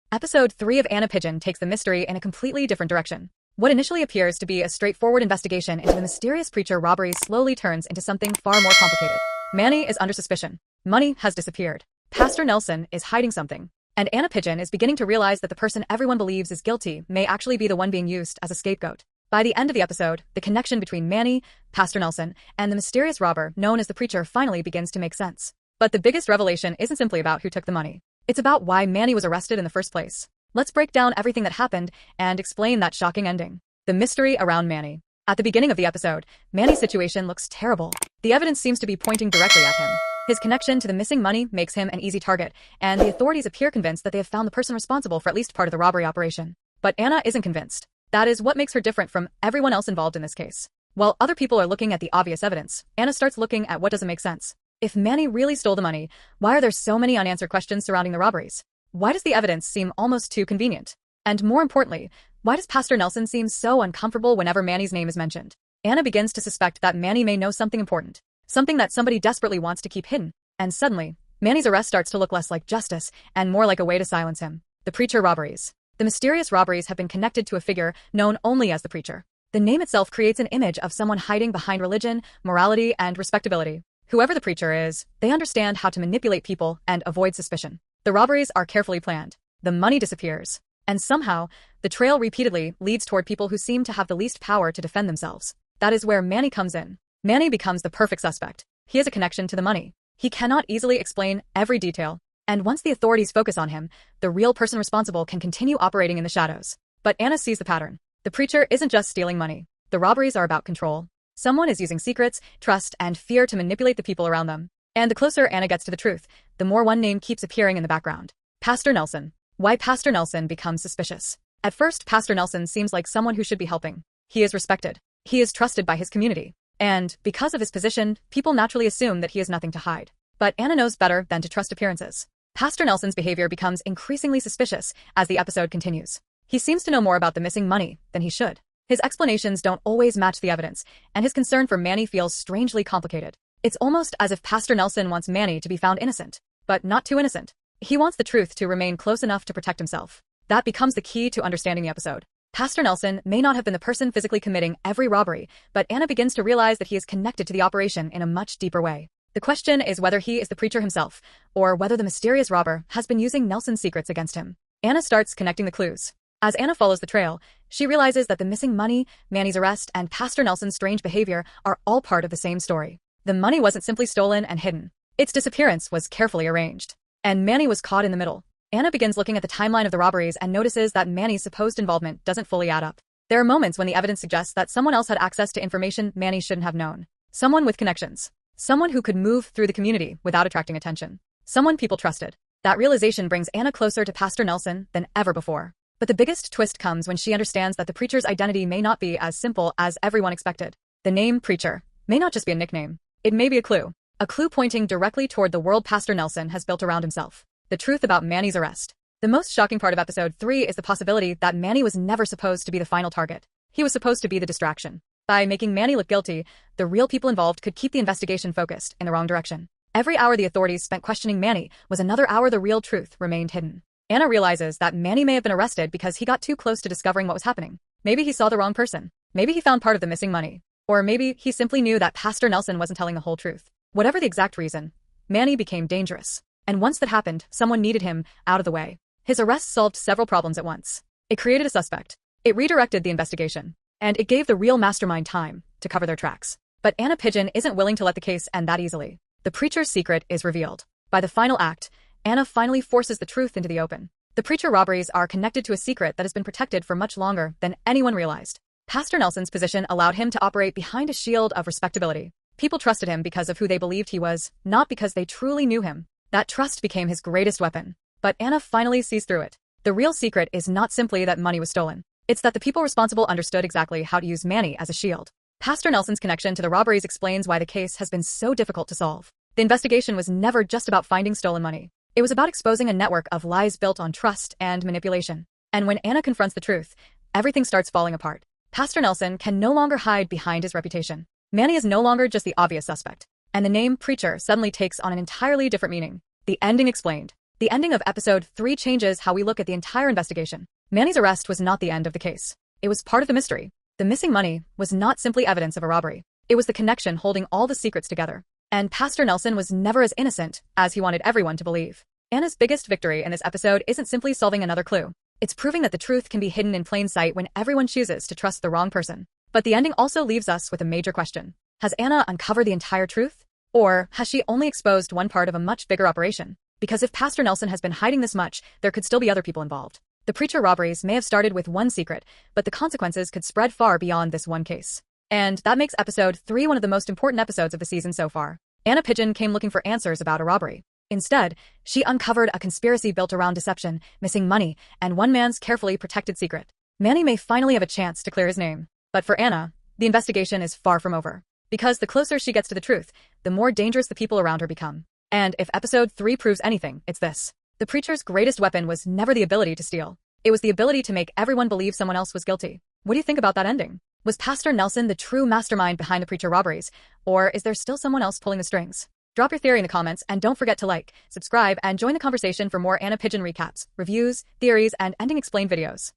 Episode 3 of Anna Pigeon takes the mystery in a completely different direction. What initially appears to be a straightforward investigation into the mysterious preacher robberies slowly turns into something far more complicated. Manny is under suspicion. Money has disappeared. Pastor Nelson is hiding something. And Anna Pigeon is beginning to realize that the person everyone believes is guilty may actually be the one being used as a scapegoat. By the end of the episode, the connection between Manny, Pastor Nelson, and the mysterious robber known as the preacher finally begins to make sense. But the biggest revelation isn't simply about who took the money. It's about why Manny was arrested in the first place. Let's break down everything that happened and explain that shocking ending. The mystery around Manny. At the beginning of the episode, Manny's situation looks terrible. The evidence seems to be pointing directly at him. His connection to the missing money makes him an easy target, and the authorities appear convinced that they have found the person responsible for at least part of the robbery operation. But Anna isn't convinced. That is what makes her different from everyone else involved in this case. While other people are looking at the obvious evidence, Anna starts looking at what doesn't make sense. If Manny really stole the money, why are there so many unanswered questions surrounding the robberies? Why does the evidence seem almost too convenient? And more importantly, why does Pastor Nelson seem so uncomfortable whenever Manny's name is mentioned? Anna begins to suspect that Manny may know something important, something that somebody desperately wants to keep hidden. And suddenly, Manny's arrest starts to look less like justice and more like a way to silence him. The preacher robberies. The mysterious robberies have been connected to a figure known only as the preacher. The name itself creates an image of someone hiding behind religion, morality, and respectability. Whoever the preacher is, they understand how to manipulate people and avoid suspicion. The robberies are carefully planned. The money disappears. And somehow, the trail repeatedly leads toward people who seem to have the least power to defend themselves. That is where Manny comes in. Manny becomes the perfect suspect. He has a connection to the money. He cannot easily explain every detail. And once the authorities focus on him, the real person responsible can continue operating in the shadows. But Anna sees the pattern. The preacher isn't just stealing money. The robberies are about control. Someone is using secrets, trust, and fear to manipulate the people around them. And the closer Anna gets to the truth, the more one name keeps appearing in the background. Pastor Nelson. Why Pastor Nelson becomes suspicious. At first, Pastor Nelson seems like someone who should be helping. He is respected. He is trusted by his community. And, because of his position, people naturally assume that he has nothing to hide. But Anna knows better than to trust appearances. Pastor Nelson's behavior becomes increasingly suspicious as the episode continues. He seems to know more about the missing money than he should. His explanations don't always match the evidence, and his concern for Manny feels strangely complicated. It's almost as if Pastor Nelson wants Manny to be found innocent, but not too innocent. He wants the truth to remain close enough to protect himself. That becomes the key to understanding the episode. Pastor Nelson may not have been the person physically committing every robbery, but Anna begins to realize that he is connected to the operation in a much deeper way. The question is whether he is the preacher himself, or whether the mysterious robber has been using Nelson's secrets against him. Anna starts connecting the clues. As Anna follows the trail, she realizes that the missing money, Manny's arrest, and Pastor Nelson's strange behavior are all part of the same story. The money wasn't simply stolen and hidden. Its disappearance was carefully arranged. And Manny was caught in the middle. Anna begins looking at the timeline of the robberies and notices that Manny's supposed involvement doesn't fully add up. There are moments when the evidence suggests that someone else had access to information Manny shouldn't have known. Someone with connections. Someone who could move through the community without attracting attention. Someone people trusted. That realization brings Anna closer to Pastor Nelson than ever before. But the biggest twist comes when she understands that the preacher's identity may not be as simple as everyone expected. The name preacher may not just be a nickname. It may be a clue pointing directly toward the world Pastor Nelson has built around himself. The truth about Manny's arrest. The most shocking part of episode 3 is the possibility that Manny was never supposed to be the final target. He was supposed to be the distraction. By making Manny look guilty, the real people involved could keep the investigation focused in the wrong direction. Every hour the authorities spent questioning Manny was another hour the real truth remained hidden. Anna realizes that Manny may have been arrested because he got too close to discovering what was happening. Maybe he saw the wrong person. Maybe he found part of the missing money. Or maybe he simply knew that Pastor Nelson wasn't telling the whole truth. Whatever the exact reason, Manny became dangerous. And once that happened, someone needed him out of the way. His arrest solved several problems at once. It created a suspect. It redirected the investigation. And it gave the real mastermind time to cover their tracks. But Anna Pigeon isn't willing to let the case end that easily. The preacher's secret is revealed. By the final act, Anna finally forces the truth into the open. The preacher robberies are connected to a secret that has been protected for much longer than anyone realized. Pastor Nelson's position allowed him to operate behind a shield of respectability. People trusted him because of who they believed he was, not because they truly knew him. That trust became his greatest weapon. But Anna finally sees through it. The real secret is not simply that money was stolen. It's that the people responsible understood exactly how to use Manny as a shield. Pastor Nelson's connection to the robberies explains why the case has been so difficult to solve. The investigation was never just about finding stolen money. It was about exposing a network of lies built on trust and manipulation. And when Anna confronts the truth, everything starts falling apart. Pastor Nelson can no longer hide behind his reputation. Manny is no longer just the obvious suspect. And the name preacher suddenly takes on an entirely different meaning. The ending explained. The ending of episode 3 changes how we look at the entire investigation. Manny's arrest was not the end of the case. It was part of the mystery. The missing money was not simply evidence of a robbery. It was the connection holding all the secrets together. And Pastor Nelson was never as innocent as he wanted everyone to believe. Anna's biggest victory in this episode isn't simply solving another clue. It's proving that the truth can be hidden in plain sight when everyone chooses to trust the wrong person. But the ending also leaves us with a major question. Has Anna uncovered the entire truth? Or has she only exposed one part of a much bigger operation? Because if Pastor Nelson has been hiding this much, there could still be other people involved. The preacher robberies may have started with one secret, but the consequences could spread far beyond this one case. And that makes episode 3 one of the most important episodes of the season so far. Anna Pigeon came looking for answers about a robbery. Instead, she uncovered a conspiracy built around deception, missing money, and one man's carefully protected secret. Manny may finally have a chance to clear his name. But for Anna, the investigation is far from over. Because the closer she gets to the truth, the more dangerous the people around her become. And if episode 3 proves anything, it's this. The preacher's greatest weapon was never the ability to steal. It was the ability to make everyone believe someone else was guilty. What do you think about that ending? Was Pastor Nelson the true mastermind behind the preacher robberies? Or is there still someone else pulling the strings? Drop your theory in the comments and don't forget to like, subscribe, and join the conversation for more Anna Pigeon recaps, reviews, theories, and ending explained videos.